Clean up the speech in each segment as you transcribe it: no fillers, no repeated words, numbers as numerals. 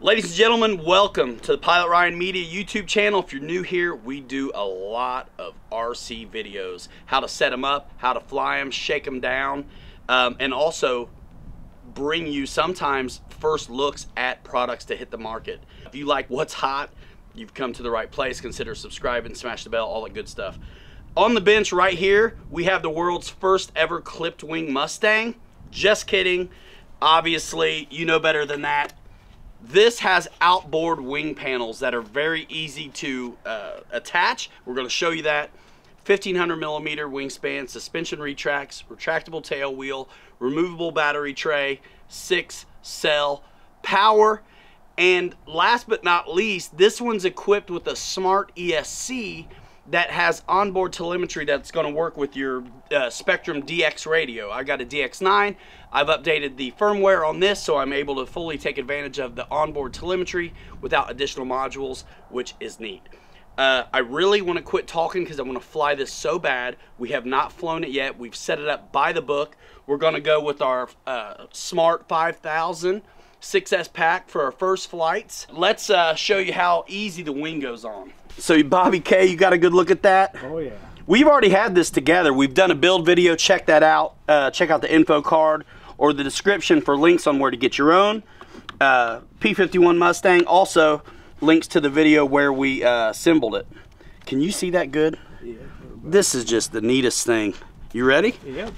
Ladies and gentlemen, welcome to the Pilot Ryan Media YouTube channel. If you're new here, we do a lot of RC videos. How to set them up, how to fly them, shake them down, and also bring you sometimes first looks at products to hit the market. If you like what's hot, you've come to the right place. Consider subscribing, smash the bell, all that good stuff. On the bench right here, we have the world's first ever clipped wing Mustang. Just kidding. Obviously, you know better than that. This has outboard wing panels that are very easy to attach. We're going to show you that. 1500 millimeter wingspan, suspension retracts, retractable tail wheel, removable battery tray, 6-cell power, and last but not least, this one's equipped with a smart ESC that has onboard telemetry that's going to work with your Spectrum DX radio. I got a DX9. I've updated the firmware on this so I'm able to fully take advantage of the onboard telemetry without additional modules, which is neat. I really want to quit talking because I want to fly this so bad. We have not flown it yet. We've set it up by the book. We're going to go with our Smart 5000 6S pack for our first flights. Let's show you how easy the wing goes on. So Bobby K, you got a good look at that? Oh yeah. We've already had this together. We've done a build video. Check that out. Check out the info card or the description for links on where to get your own P-51 Mustang. Also, links to the video where we assembled it. Can you see that good? Yeah. This is just the neatest thing. You ready? Yep.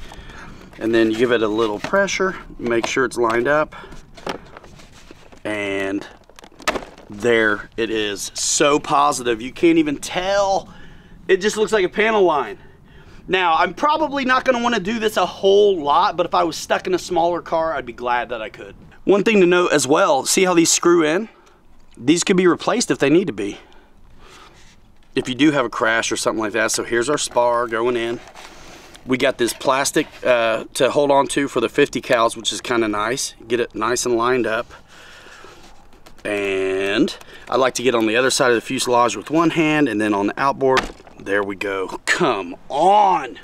And then you give it a little pressure. Make sure it's lined up. And there it is. So positive. You can't even tell. It just looks like a panel line. Now, I'm probably not going to want to do this a whole lot, but if I was stuck in a smaller car, I'd be glad that I could. One thing to note as well, see how these screw in? These could be replaced if they need to be. If you do have a crash or something like that. So here's our spar going in. We got this plastic to hold on to for the 50 cals, which is kind of nice. Get it nice and lined up. And I like to get on the other side of the fuselage with one hand, and then on the outboard, there we go. Come on.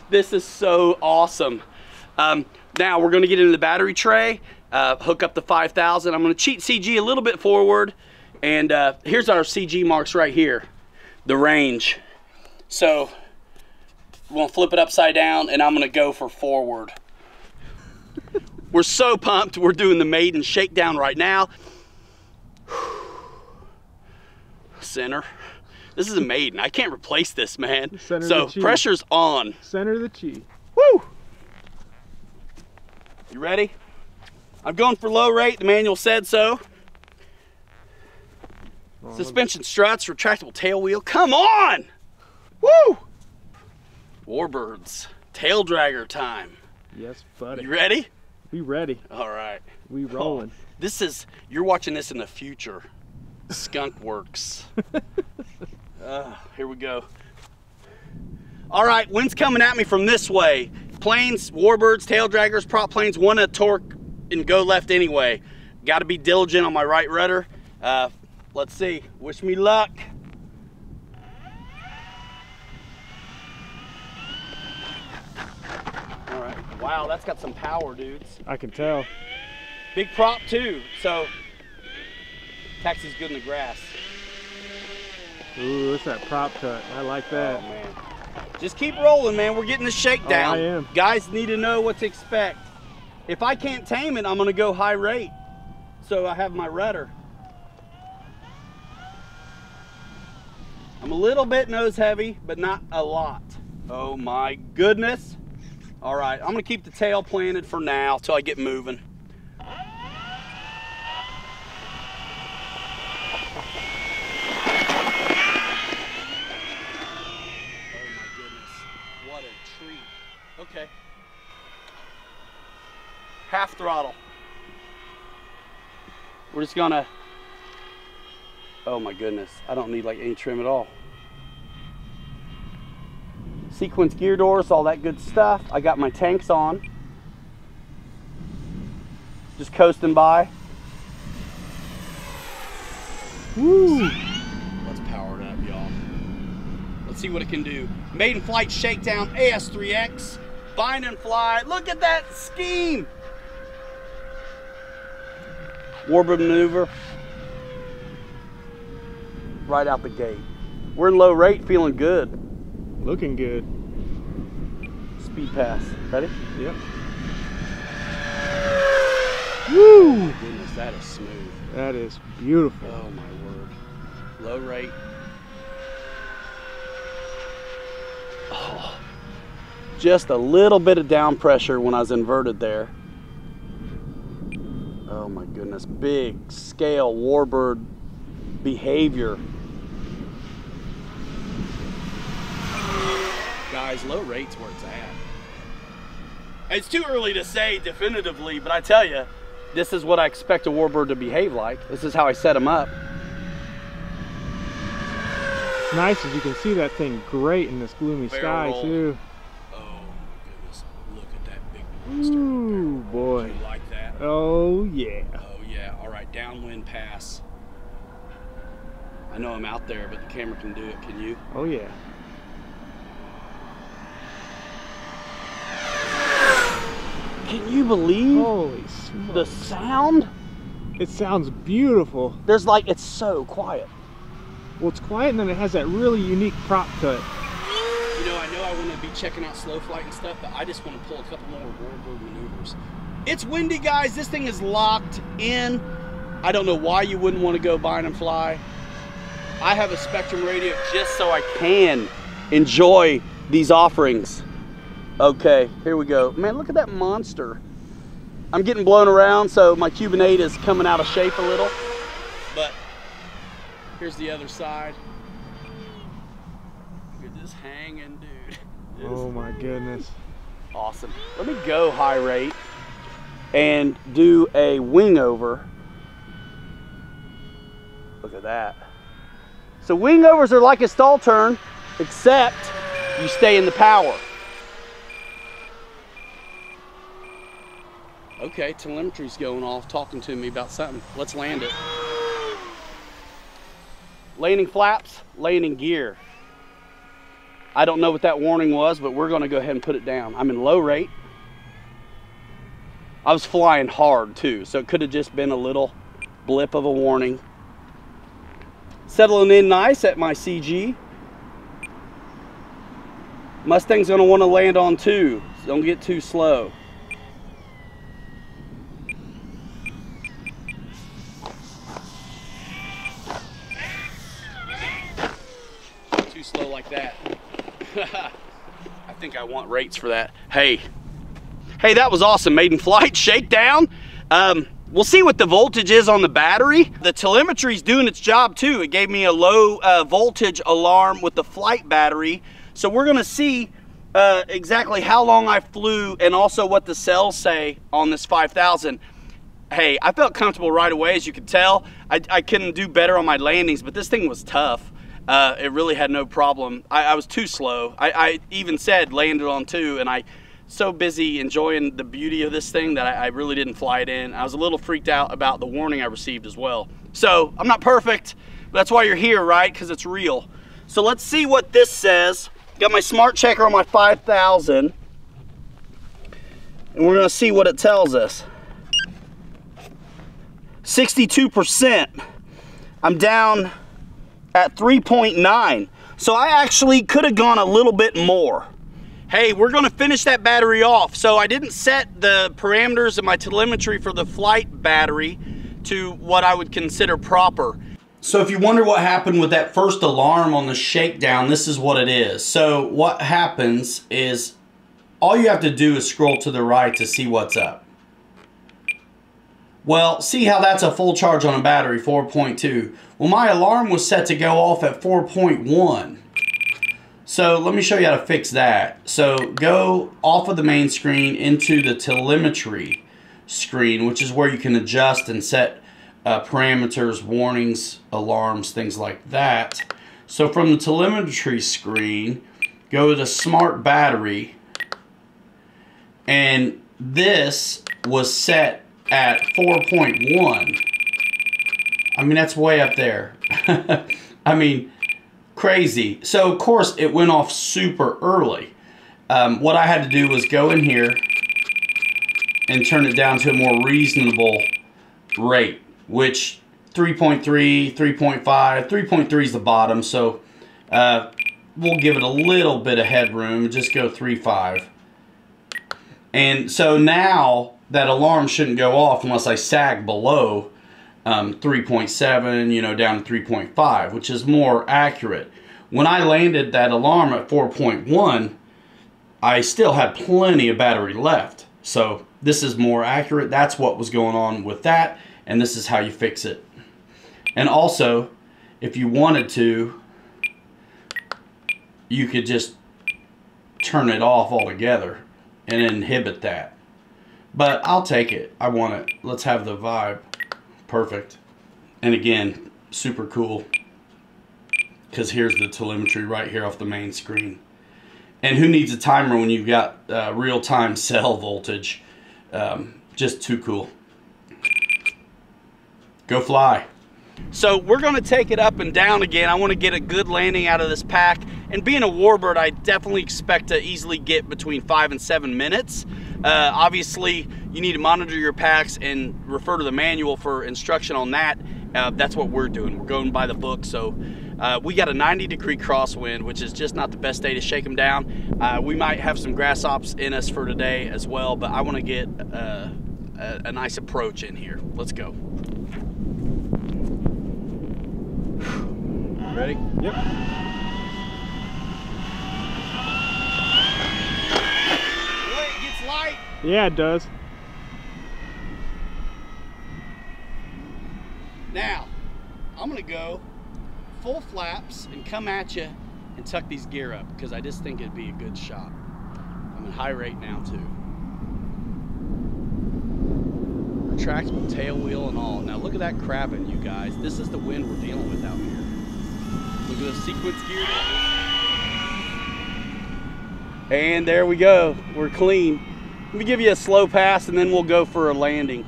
This is so awesome. Now we're gonna get into the battery tray, hook up the 5000. I'm gonna cheat CG a little bit forward, and here's our CG marks right here, the range. So we're gonna flip it upside down, and I'm gonna go for forward. We're so pumped. We're doing the Maiden Shakedown right now. Center. This is a Maiden. I can't replace this, man. Center so pressure's on. Center the chi. Woo! You ready? I'm going for low rate. The manual said so. Suspension struts, retractable tail wheel. Come on! Woo! Warbirds. Tail dragger time. Yes, buddy. You ready? We ready. All right. We rolling. Oh, this is, you're watching this in the future. Skunk works. Here we go. All right, wind's coming at me from this way. Planes, warbirds, tail draggers, prop planes want to torque and go left anyway. Got to be diligent on my right rudder. Let's see. Wish me luck. All right. Wow, that's got some power, dudes. I can tell. Big prop too, so taxi's good in the grass. Ooh, it's that prop cut. I like that. Oh man. Just keep rolling, man. We're getting the shakedown. Oh, I am. Guys need to know what to expect. If I can't tame it, I'm gonna go high rate. So I have my rudder. I'm a little bit nose heavy, but not a lot. Oh my goodness. All right, I'm gonna keep the tail planted for now till I get moving. Oh my goodness, what a treat. Okay. Half throttle. We're just gonna, oh my goodness, I don't need like any trim at all. Sequence gear doors, all that good stuff. I got my tanks on. Just coasting by. Woo! Let's power it up, y'all. Let's see what it can do. Maiden Flight Shakedown AS3X. Bind and fly. Look at that scheme. warbird maneuver. Right out the gate. We're in low rate, feeling good. Looking good. Speed pass. Ready? Yep. Woo! Oh my goodness, that is smooth. That is beautiful. Oh my word. Low rate. Oh, just a little bit of down pressure when I was inverted there. Oh my goodness, big scale warbird behavior. Guys, low rate's where it's at. It's too early to say definitively, but I tell you, this is what I expect a warbird to behave like. This is how I set him up. It's nice as you can see that thing great in this gloomy sky too. Oh my goodness, look at that big monster. Ooh, boy. Do you like that? Oh yeah. Oh yeah, all right, downwind pass. I know I'm out there, but the camera can do it, can you? Oh yeah. Can you believe Holy smokes. the sound? It sounds beautiful. There's like, it's so quiet. Well, it's quiet and then it has that really unique prop cut. You know I want to be checking out slow flight and stuff, but I just want to pull a couple more warbird maneuvers. It's windy, guys. This thing is locked in. I don't know why you wouldn't want to go bind and fly. I have a Spectrum radio just so I can enjoy these offerings. Okay, here we go. Man, look at that monster. I'm getting blown around, so my Cuban 8 is coming out of shape a little. But here's the other side. Look at this hanging, dude. Oh my goodness. Awesome. Let me go high rate and do a wing over. Look at that. So wing overs are like a stall turn, except you stay in the power. Okay, telemetry's going off, talking to me about something. Let's land it. Landing flaps, landing gear. I don't know what that warning was, but we're gonna go ahead and put it down. I'm in low rate. I was flying hard too, so it could have just been a little blip of a warning. Settling in nice at my CG. Mustang's gonna wanna land on 2, so don't get too slow. Too slow like that. I think I want rates for that. Hey, that was awesome. Maiden flight shakedown. We'll see what the voltage is on the battery. The telemetry's doing its job too. It gave me a low voltage alarm with the flight battery. So we're gonna see exactly how long I flew and also what the cells say on this 5000. Hey, I felt comfortable right away, as you can tell. I couldn't do better on my landings, but this thing was tough. It really had no problem. I was too slow. I even said landed on 2, and I so busy enjoying the beauty of this thing that I really didn't fly it in. I was a little freaked out about the warning I received as well. So I'm not perfect, but that's why you're here, right? Because it's real. So let's see what this says. Got my smart checker on my 5000, and we're gonna see what it tells us. 62%. I'm down at 3.9. So I actually could have gone a little bit more. Hey, we're gonna finish that battery off. So I didn't set the parameters of my telemetry for the flight battery to what I would consider proper. So if you wonder what happened with that first alarm on the shakedown, this is what it is. So what happens is all you have to do is scroll to the right to see what's up. Well, see how that's a full charge on a battery, 4.2. Well, my alarm was set to go off at 4.1. So let me show you how to fix that. So go off of the main screen into the telemetry screen, which is where you can adjust and set parameters, warnings, alarms, things like that. So from the telemetry screen, go to smart battery, and this was set at 4.1. I mean, that's way up there. I mean, crazy. So of course it went off super early. What I had to do was go in here and turn it down to a more reasonable rate. which 3.3, 3.5, 3.3 is the bottom, so we'll give it a little bit of headroom, just go 3.5. And so now that alarm shouldn't go off unless I sag below 3.7, you know, down to 3.5, which is more accurate. When I landed that alarm at 4.1, I still had plenty of battery left. So this is more accurate. That's what was going on with that, and this is how you fix it. And also, if you wanted to, you could just turn it off altogether and inhibit that. But I'll take it. I want it. Let's have the vibe. Perfect. And again, super cool, because here's the telemetry right here off the main screen. And who needs a timer when you've got real-time cell voltage? Just too cool. Go fly. So we're going to take it up and down again. I want to get a good landing out of this pack. And being a warbird, I definitely expect to easily get between 5 and 7 minutes. Obviously, you need to monitor your packs and refer to the manual for instruction on that. That's what we're doing. We're going by the book. So we got a 90-degree crosswind, which is just not the best day to shake them down. We might have some grasshops in us for today as well, but I want to get a nice approach in here. Let's go. Ready? Yep. It gets light. Yeah, it does. Now, I'm gonna go full flaps and come at you and tuck these gear up, because I just think it'd be a good shot. I'm at high rate now too. Retractable tail wheel and all. Now look at that crabbing, you guys. This is the wind we're dealing with out here. Look at the sequence gear. And there we go. We're clean. Let me give you a slow pass and then we'll go for a landing.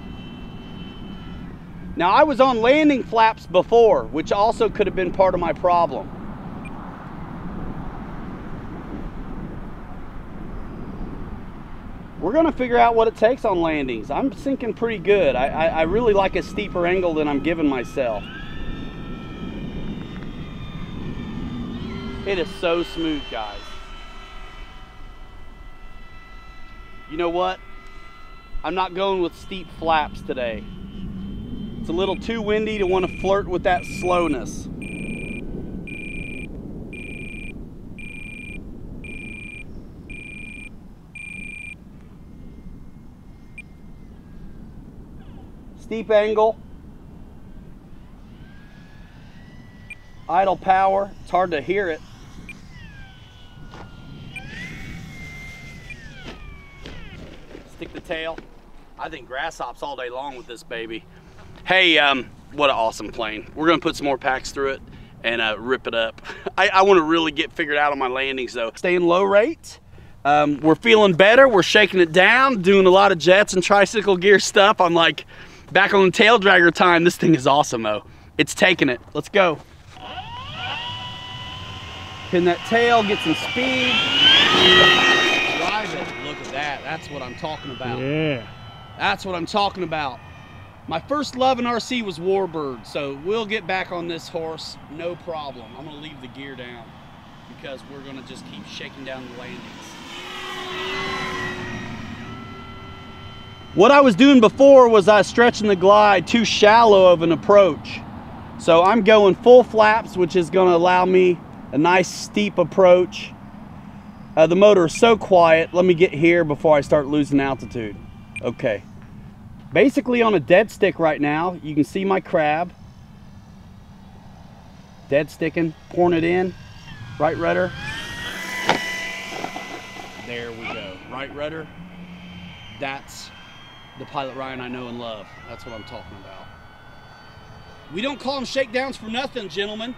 Now I was on landing flaps before, which also could have been part of my problem. We're gonna figure out what it takes on landings. I'm sinking pretty good. I really like a steeper angle than I'm giving myself. It is so smooth, guys. You know what? I'm not going with steep flaps today. It's a little too windy to want to flirt with that slowness. Steep angle. Idle power. It's hard to hear it. Stick the tail. I think grasshops all day long with this baby. Hey, what an awesome plane. We're gonna put some more packs through it and rip it up. I wanna really get figured out on my landings though. Staying low rate. We're feeling better. We're shaking it down, doing a lot of jets and tricycle gear stuff. I'm like back on the tail dragger time. This thing is awesome though. It's taking it. Let's go. Pin that tail, get some speed. Drive it. Look at that. That's what I'm talking about. Yeah. That's what I'm talking about. My first love in RC was warbird, so we'll get back on this horse, no problem. I'm gonna leave the gear down because we're gonna just keep shaking down the landings. What I was doing before was I was stretching the glide too shallow of an approach. So I'm going full flaps, which is gonna allow me a nice steep approach. The motor is so quiet. Let me get here before I start losing altitude. Okay. Basically on a dead stick right now. You can see my crab. Dead sticking, pouring it in. Right rudder. There we go. Right rudder. That's the Pilot Ryan I know and love. That's what I'm talking about. We don't call them shakedowns for nothing, gentlemen.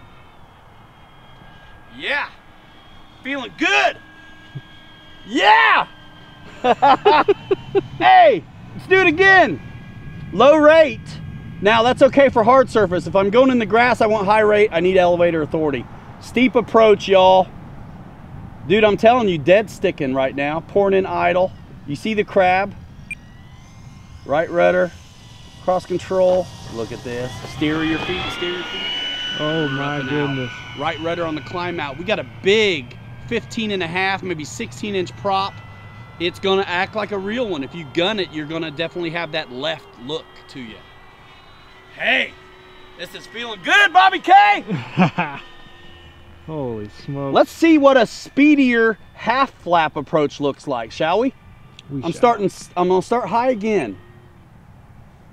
Yeah. Feeling good. Yeah. Hey, let's do it again. Low rate. Now that's okay for hard surface. If I'm going in the grass, I want high rate. I need elevator authority. Steep approach, y'all. Dude, I'm telling you, dead sticking right now. Pouring in idle. You see the crab. Right rudder. Cross control. Look at this. Steer your feet, steer your feet. Oh my goodness. Right rudder on the climb out. We got a big 15.5, maybe 16-inch prop. It's gonna act like a real one. If you gun it, you're gonna definitely have that left look to you. Hey, this is feeling good, Bobby K. Holy smoke. Let's see what a speedier half flap approach looks like, shall we? I'm gonna start high again.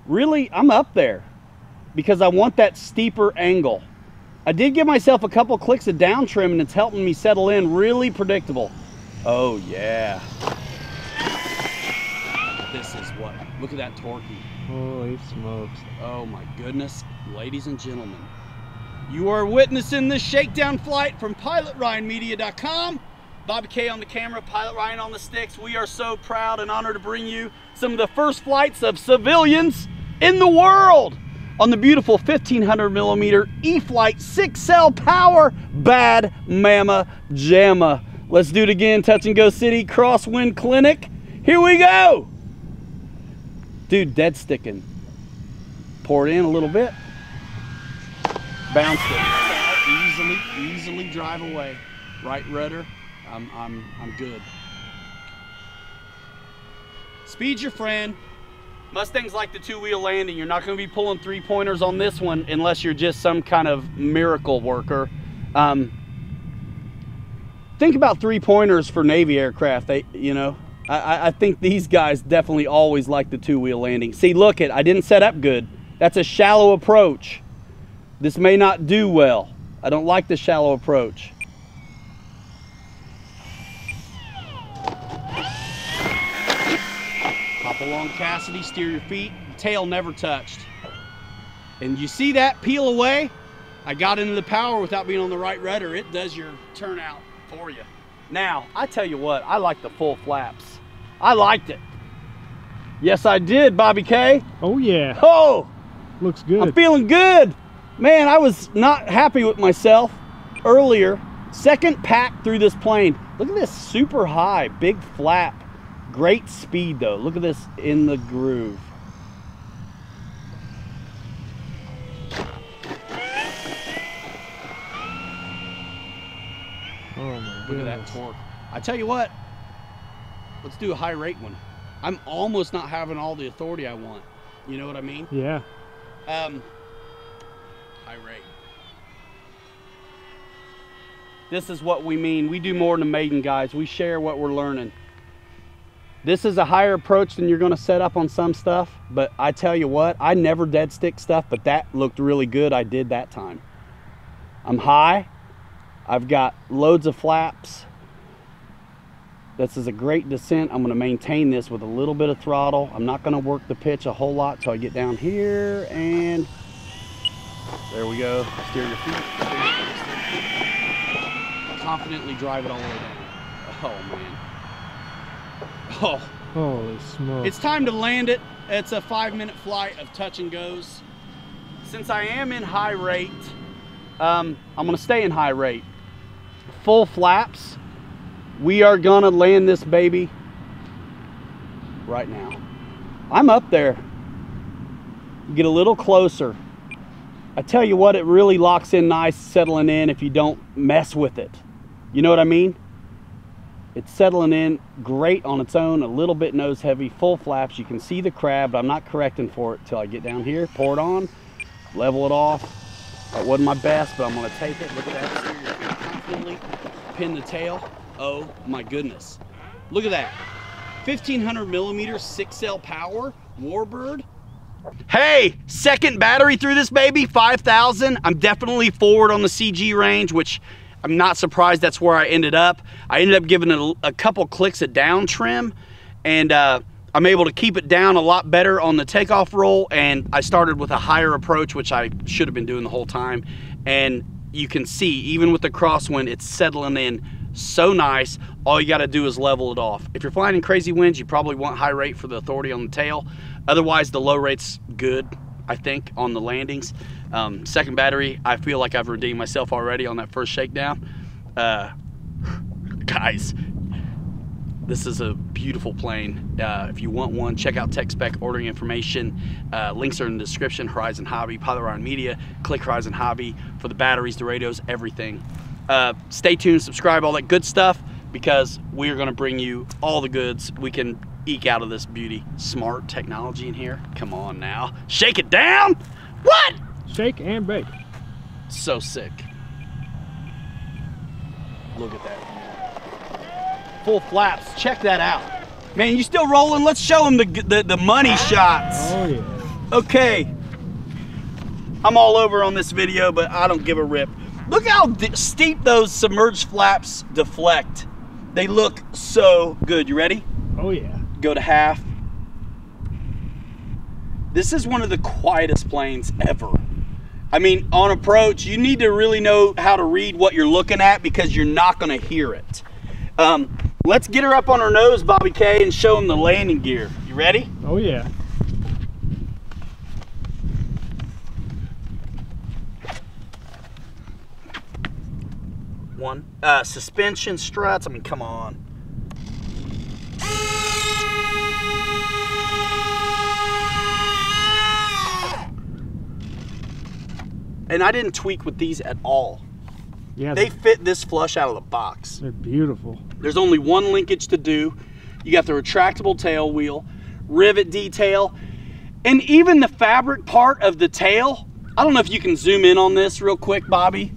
Really, I'm up there because I want that steeper angle. I did give myself a couple clicks of down trim and it's helping me settle in really predictable. Oh yeah. This is what, look at that torquey. Holy smokes. Oh my goodness, ladies and gentlemen. You are witnessing this shakedown flight from PilotRyanMedia.com. Bobby K on the camera, Pilot Ryan on the sticks. We are so proud and honored to bring you some of the first flights of civilians in the world on the beautiful 1500mm E-flite 6-cell power Bad Mama Jamma. Let's do it again, Touch and Go City Crosswind Clinic. Here we go. Dude, dead sticking. Pour it in a little bit. Bounced it. Easily drive away. Right rudder. I'm good. Speed's your friend. Mustangs like the two-wheel landing. You're not going to be pulling three-pointers on this one unless you're just some kind of miracle worker. Think about three-pointers for Navy aircraft. I think these guys definitely always like the two-wheel landing. See, look I didn't set up good. That's a shallow approach. This may not do well. I don't like the shallow approach. Hop along Cassidy, steer your feet, tail never touched. And you see that peel away? I got into the power without being on the right rudder. It does your turnout for you. Now, I tell you what, I like the full flaps. I liked it. Yes, I did, Bobby K. Oh yeah. Oh! Looks good. I'm feeling good. Man, I was not happy with myself earlier. Second pack through this plane. Look at this, super high, big flap. Great speed though. Look at this in the groove. Oh my goodness. Look at that torque. I tell you what, let's do a high rate one. I'm almost not having all the authority I want. You know what I mean? Yeah. High rate. This is what we mean. We do more than the Maiden guys. We share what we're learning. This is a higher approach than you're gonna set up on some stuff, but I tell you what, I never dead stick stuff, but that looked really good. I did that time. I'm high. I've got loads of flaps. This is a great descent. I'm gonna maintain this with a little bit of throttle. I'm not gonna work the pitch a whole lot till I get down here, and there we go. Steer your feet. Confidently drive it all the way down. Oh man. Oh. Holy smoke. It's time to land it. It's a 5-minute flight of touch and goes. Since I am in high rate, I'm gonna stay in high rate. Full flaps. We are gonna land this baby right now. I'm up there. Get a little closer. I tell you what, it really locks in nice, settling in if you don't mess with it. You know what I mean? It's settling in great on its own, a little bit nose heavy, full flaps. You can see the crab, but I'm not correcting for it till I get down here. Pour it on, level it off. That wasn't my best, but I'm gonna take it. Look at that, steer your feet confidently, pin the tail. Oh my goodness. Look at that. 1500mm 6-cell power, Warbird. Hey, second battery through this baby, 5,000. I'm definitely forward on the CG range, which I'm not surprised that's where I ended up. I ended up giving it a couple clicks of down trim, and I'm able to keep it down a lot better on the takeoff roll, and I started with a higher approach, which I should have been doing the whole time. And you can see, even with the crosswind, it's settling in so nice. All you gotta do is level it off. If you're flying in crazy winds, you probably want high rate for the authority on the tail. Otherwise, the low rate's good, I think, on the landings. Second battery, I feel like I've redeemed myself already on that first shakedown. Guys, This is a beautiful plane. If you want one, check out Tech Spec ordering information. Links are in the description. Horizon Hobby, Pilot Ryan Media. Click Horizon Hobby for the batteries, the radios, everything. Stay tuned, subscribe, all that good stuff, because we are going to bring you all the goods we can eke out of this beauty. Smart technology in here. Come on now. Shake it down. What? Shake and bake. So sick. Look at that. Full flaps. Check that out. Man, you still rolling? Let's show them the money shots. Oh yeah. Okay. I'm all over on this video, but I don't give a rip. Look how steep those submerged flaps deflect. They look so good. You ready? Oh yeah. Go to half. This is one of the quietest planes ever. I mean, on approach, you need to really know how to read what you're looking at, because you're not going to hear it. Let's get her up on her nose, Bobby K, and show him the landing gear. You ready? Oh yeah. One. Suspension struts. I mean, come on. And I didn't tweak with these at all. Yeah. They fit this flush out of the box. They're beautiful. There's only one linkage to do. You got the retractable tail wheel, rivet detail, and even the fabric part of the tail. I don't know if you can zoom in on this real quick, Bobby.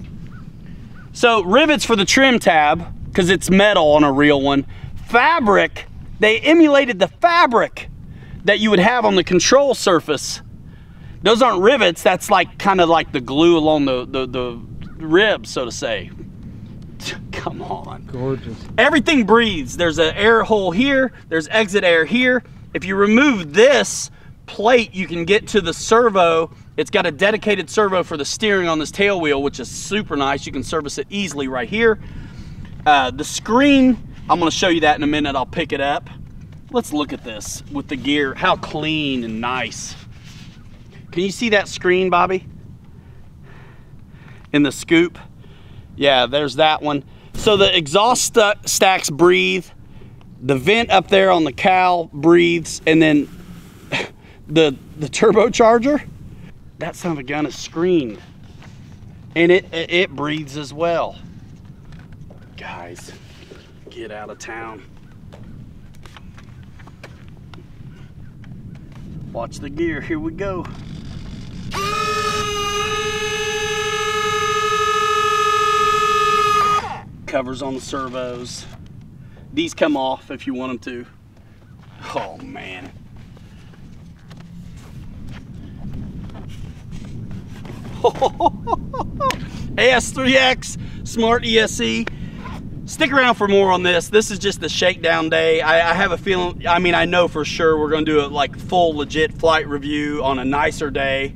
So rivets for the trim tab, because it's metal on a real one. Fabric, they emulated the fabric that you would have on the control surface. Those aren't rivets, that's like kind of like the glue along the ribs, so to say. Come on. Gorgeous. Everything breathes. There's an air hole here, there's exit air here. If you remove this plate, you can get to the servo. It's got a dedicated servo for the steering on this tail wheel, which is super nice. You can service it easily right here. The screen, I'm gonna show you that in a minute. I'll pick it up. Let's look at this with the gear, how clean and nice. Can you see that screen, Bobby? In the scoop? Yeah, there's that one. So the exhaust stacks breathe. The vent up there on the cowl breathes. And then the turbocharger, that son of a gun is screened. And it breathes as well. Guys, get out of town. Watch the gear, here we go. Covers on the servos. These come off if you want them to. Oh man. AS3X Smart ESC. Stick around for more on this. This is just the shakedown day. I have a feeling, I mean, I know for sure we're gonna do a like full legit flight review on a nicer day.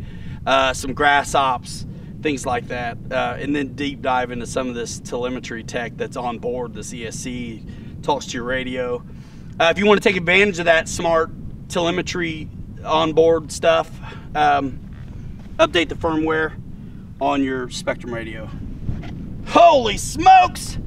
Some grass ops, things like that. And then deep dive into some of this telemetry tech that's on board this ESC, talks to your radio. If you want to take advantage of that smart telemetry on board stuff, update the firmware on your Spectrum radio. Holy smokes!